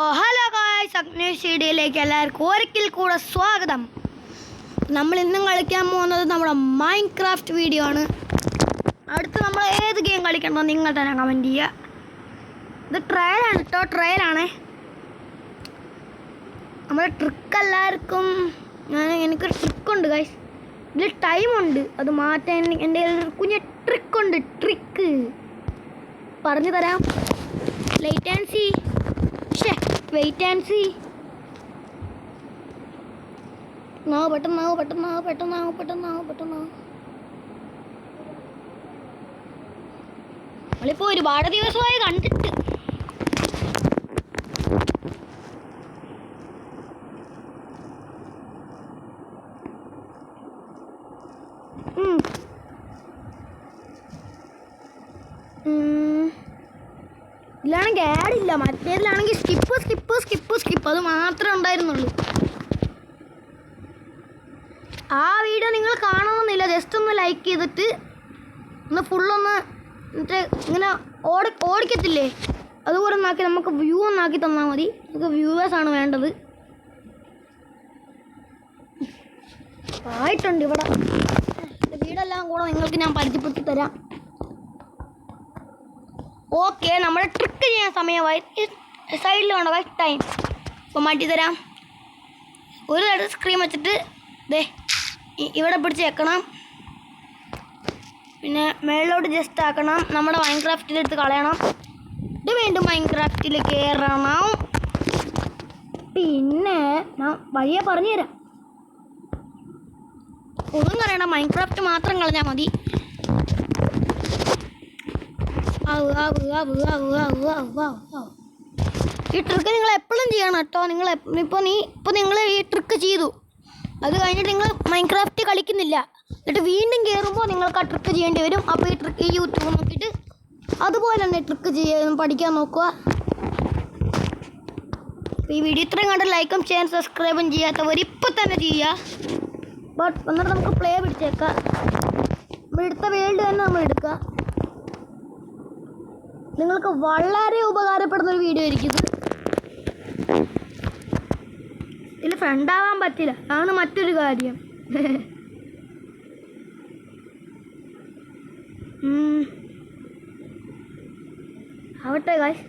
Hello guys, അഗ്നേഷ് വീഡിയോയിലേക്ക് എല്ലാവർക്കും ഒരിക്കൽ കൂടെ സ്വാഗതം. നമ്മൾ ഇന്നും കളിക്കാൻ പോകുന്നത് നമ്മുടെ മൈൻക്രാഫ്റ്റ് വീഡിയോ ആണ്. അടുത്ത് നമ്മൾ ഏത് ഗെയിം കളിക്കണോ നിങ്ങൾ തന്നെ കമൻറ്റ് ചെയ്യുക. ഇത് ട്രയലാണ് കേട്ടോ, ട്രയലാണേ. നമ്മുടെ ട്രിക്ക് എല്ലാവർക്കും എനിക്കൊരു ട്രിക്കുണ്ട് ഗായ്സ്. ഇതിൽ ടൈമുണ്ട്, അത് മാറ്റാൻ എൻ്റെ കുഞ്ഞ് ട്രിക്കുണ്ട്. ട്രിക്ക് പറഞ്ഞു തരാം. Light and see. Wait and see. പെട്ടെന്നാവും. നമ്മളിപ്പോ ഒരുപാട് ദിവസമായി കണ്ടിട്ട്. ഇതിലാണെങ്കിൽ ആഡില്ല, മറ്റേതിലാണെങ്കിൽ സ്കിപ്പ് അത് മാത്രമേ ഉണ്ടായിരുന്നുള്ളൂ. ആ വീഡിയോ നിങ്ങൾ കാണണമെന്നില്ല, ജസ്റ്റ് ഒന്ന് ലൈക്ക് ചെയ്തിട്ട് ഒന്ന് ഫുള്ളൊന്ന് എന്നിട്ട് ഇങ്ങനെ ഓടിക്കത്തില്ലേ അതുപോലെ ഒന്നാക്കി നമുക്ക് വ്യൂ ഒന്നാക്കി തന്നാൽ മതി. നമുക്ക് വ്യൂവേഴ്സാണ് വേണ്ടത്. ആയിട്ടുണ്ട് ഇവിടെ വീടെല്ലാം കൂടെ നിങ്ങൾക്ക് ഞാൻ പരിചയപ്പെടുത്തി തരാം. ഓക്കെ, നമ്മുടെ ട്രിക്ക് ചെയ്യാൻ സമയമായി. സൈഡിൽ വേണ്ട ടൈം. അപ്പോൾ മാറ്റി തരാം. ഒരു തട സ്ക്രീൻ വെച്ചിട്ട് ദേ ഇവിടെ പിടിച്ച് വെക്കണം. പിന്നെ മേളിലോട്ട് ജസ്റ്റ് ആക്കണം. നമ്മുടെ മൈൻക്രാഫ്റ്റിലെടുത്ത് കളയണം. ഇത് വീണ്ടും മൈൻക്രാഫ്റ്റിൽ കയറണം. പിന്നെ ഞാൻ വഴിയെ പറഞ്ഞു തരാം. ഒന്നും കളയണം, മൈൻക്രാഫ്റ്റ് മാത്രം കളഞ്ഞാൽ മതി. ഈ ട്രിക്ക് നിങ്ങൾ എപ്പോഴും ചെയ്യണം കേട്ടോ. നിങ്ങൾ ഈ ട്രിക്ക് ചെയ്തു, അത് കഴിഞ്ഞിട്ട് നിങ്ങൾ മൈൻക്രാഫ്റ്റ് കളിക്കുന്നില്ല, എന്നിട്ട് വീണ്ടും കയറുമ്പോൾ നിങ്ങൾക്ക് ആ ട്രിക്ക് ചെയ്യേണ്ടി വരും. അപ്പോൾ ഈ യൂട്യൂബ് നോക്കിയിട്ട് അതുപോലെ തന്നെ ട്രിക്ക് ചെയ്യാൻ പഠിക്കാൻ നോക്കുക. ഈ വീഡിയോ ഇത്രയും കണ്ട് ലൈക്കും ഷെയറും സബ്സ്ക്രൈബും ചെയ്യാത്തവർ ഇപ്പം തന്നെ ചെയ്യുക. എന്നിട്ട് നമുക്ക് പ്ലേ പിടിച്ചേക്കാം. നമ്മളെടുത്ത വേൾഡ് തന്നെ നമ്മൾ എടുക്കുക. നിങ്ങൾക്ക് വളരെ ഉപകാരപ്പെടുന്ന ഒരു വീഡിയോ ആയിരിക്കും ഇത്. ഇതിൽ ഫ്രണ്ടാവാൻ പറ്റില്ല, അതാണ് മറ്റൊരു കാര്യം. ആവട്ടെ ഗായ്സ്.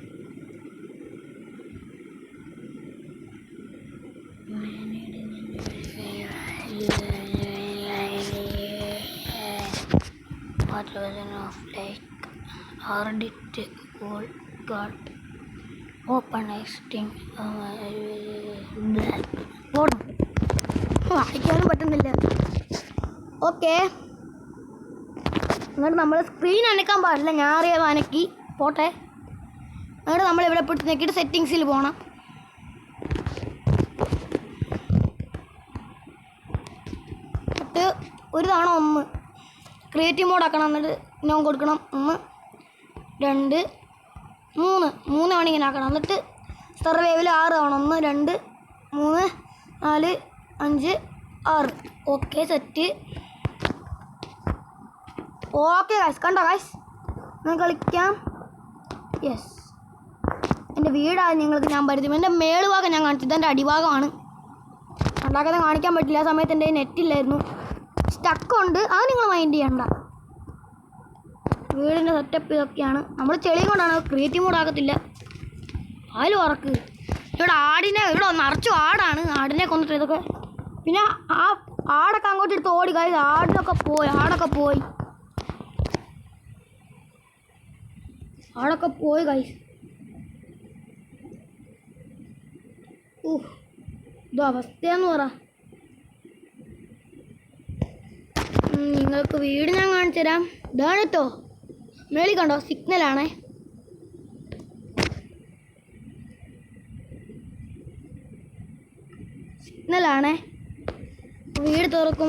വായിക്കാനും പറ്റുന്നില്ല. ഓക്കെ, എന്നിട്ട് നമ്മൾ സ്ക്രീൻ അനക്കാൻ പാടില്ല. ഞാൻ അറിയാതെ അനക്കി പോട്ടെ. എന്നിട്ട് നമ്മൾ ഇവിടെ പിടിച്ച് നോക്കിയിട്ട് സെറ്റിങ്സിൽ പോകണം. എന്നിട്ട് ഒരു തവണ 1 ക്രിയേറ്റീവ് മോഡ് ആക്കണം. എന്നിട്ട് നോൺ കൊടുക്കണം. 1 2 3 തവണ ഇങ്ങനെ ആക്കണം. എന്നിട്ട് സർവൈവൽ 6 തവണ. 1 2 3 4 5 6. Okay, set. ഓക്കെ ഗൈസ്, കണ്ടോ ഗൈസ്, നമുക്ക് കളിക്കാം. യെസ്, എൻ്റെ വീടാണ് നിങ്ങൾക്ക് ഞാൻ പരിചയം. എൻ്റെ മേളുഭാഗം ഞാൻ കാണിച്ചത് എൻ്റെ അടിഭാഗമാണ്. ഉണ്ടാക്കാതെ കാണിക്കാൻ പറ്റില്ല, ആ സമയത്ത് എൻ്റെ നെറ്റില്ലായിരുന്നു. സ്റ്റക്കുണ്ട്, അത് നിങ്ങൾ മൈൻഡ് ചെയ്യണ്ട. വീടിൻ്റെ സെറ്റപ്പ് ഇതൊക്കെയാണ്. നമ്മൾ ചെളി കൊണ്ടാണ്, ക്രിയേറ്റീവ് മോഡ് ആകത്തില്ല. അതിൽ ഉറക്ക്. ഇവിടെ നിറച്ചു ആടാണ്. ആടിനെ കൊന്നിട്ട് ഇതൊക്കെ. പിന്നെ ആ ആടൊക്കെ അങ്ങോട്ട് എടുത്ത് ഓടി കാര്യം. ആടൊക്കെ പോയി ഗൈസ്. ഇത് അവസ്ഥയെന്ന് പറ. നിങ്ങൾക്ക് വീട് ഞാൻ കാണിച്ചു തരാം. ഇതാണ് കേട്ടോ, മേളിൽ കണ്ടോ, സിഗ്നലാണേ. വീട് തുറക്കും.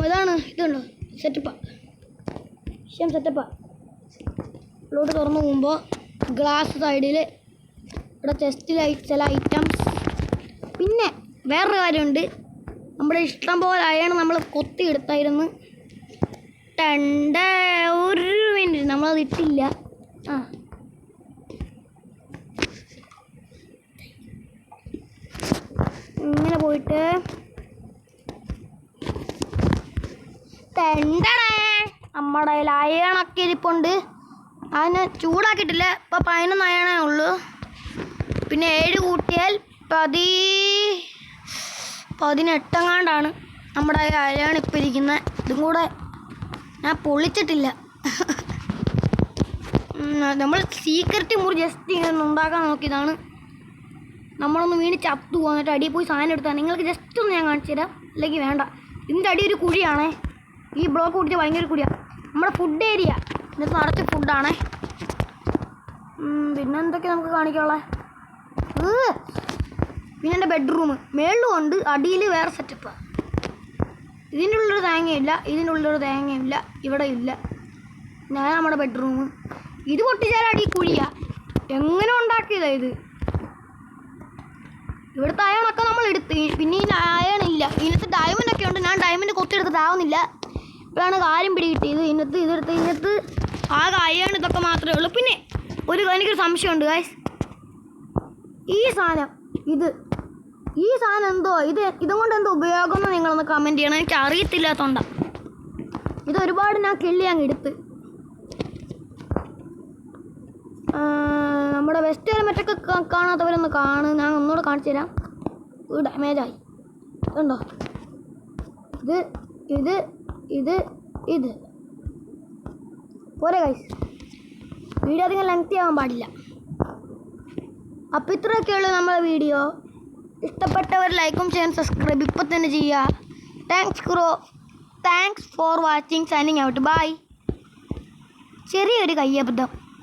ഇതുണ്ടോ സെറ്റപ്പാ. ഉള്ളോട്ട് തുറന്നു പോകുമ്പോൾ ഗ്ലാസ് സൈഡിൽ ഇവിടെ ചെസ്റ്റിൽ ചില ഐറ്റംസ്. പിന്നെ വേറൊരു കാര്യമുണ്ട്, നമ്മുടെ ഇഷ്ടം പോലെ അയാണ് നമ്മൾ കൊത്തി എടുത്തായിരുന്നു. ഒരു മിനിറ്റ്, നമ്മളത് ഇട്ടില്ല. ഇങ്ങനെ പോയിട്ട് തെണ്ടണേ നമ്മുടെ കയ്യിൽ അയണൊക്കെ ഇരിപ്പുണ്ട്. അതിന് ചൂടാക്കിയിട്ടില്ല. ഇപ്പം 11 അയണേ ഉള്ളൂ. പിന്നെ 7 കൂട്ടിയാൽ 18 നമ്മുടെ അയൺ ഇപ്പം ഇരിക്കുന്നത്. ഇതും കൂടെ ഞാൻ പൊളിച്ചിട്ടില്ല. നമ്മൾ സീക്രട്ട് മുറി ജസ്റ്റ് ഇങ്ങനെ ഉണ്ടാക്കാൻ നോക്കിയതാണ്. നമ്മളൊന്ന് വീണ് ചത്തു എന്നിട്ട് അടിയിൽ പോയി സാധനം എടുത്താണ്. നിങ്ങൾക്ക് ജസ്റ്റ് ഒന്ന് ഞാൻ കാണിച്ചു തരാം, അല്ലെങ്കിൽ വേണ്ട. ഇതിൻ്റെ അടി ഒരു കുഴിയാണേ. ഈ ബ്ലോക്ക് കുടിച്ച് ഭയങ്കര കുഴിയാണ്. നമ്മുടെ ഫുഡ് ഏരിയ എന്നിട്ട് നിറച്ച് ഫുഡാണേ. പിന്നെ എന്തൊക്കെ നമുക്ക് കാണിക്കാനുള്ളത്? പിന്നെ എൻ്റെ ബെഡ്റൂം മേളിലും ഉണ്ട്, അടിയിൽ വേറെ സെറ്റപ്പാണ്. ഇതിൻ്റെ ഉള്ളൊരു തേങ്ങയില്ല, ഇതിൻ്റെ ഉള്ളൊരു തേങ്ങയില്ല, ഇവിടെ ഇല്ല. ഞാൻ നമ്മുടെ ബെഡ്റൂം ഇത് പൊട്ടിച്ചാൽ അടി കുഴിയാ. എങ്ങനെ ഉണ്ടാക്കിയതാണ് ഇത്? ഇവിടുത്തെ അയണൊക്കെ നമ്മൾ എടുത്ത്. പിന്നെ ഈ അയണില്ല. ഇതിനകത്ത് ഡയമണ്ടൊക്കെ ഉണ്ട്. ഞാൻ ഡയമണ്ട് കൊത്തിയെടുത്തിട്ടാവുന്നില്ല. ഇപ്പോഴാണ് കാര്യം പിടികിട്ടിയത്. ഇതിനകത്ത് ആകെ അയൺ ഇതൊക്കെ മാത്രമേ ഉള്ളൂ. പിന്നെ എനിക്കൊരു സംശയമുണ്ട് ഗൈസ്. ഈ സാധനം എന്തോ ഇതുകൊണ്ട് എന്തോ ഉപയോഗം എന്ന് നിങ്ങളൊന്ന് കമൻറ്റ് ചെയ്യണം. എനിക്ക് അറിയത്തില്ലാത്തതുകൊണ്ടാണ്. ഇതൊരുപാട് ഞാൻ കിള്ളി അങ്ങ് എടുത്ത്. നമ്മുടെ വെസ്റ്റ് ഹെൽമെറ്റൊക്കെ കാണാത്തവരൊന്ന് ഞാൻ ഒന്നുകൂടെ കാണിച്ചു തരാം. ഇത് ഡാമേജായി ഉണ്ടോ? ഇത് പോരെ ഗൈസ്. വീഡിയോ അധികം ലെങ്തി ആവാൻ പാടില്ല. അപ്പോൾ ഇത്രയൊക്കെയുള്ളൂ നമ്മുടെ വീഡിയോ. ഇഷ്ടപ്പെട്ടവർ ലൈക്കും ഷെയറും സബ്സ്ക്രൈബ് ഇപ്പം തന്നെ ചെയ്യുക. Thanks for watching. Signing out. Bye. ചെറിയൊരു കയ്യബദ്ധം.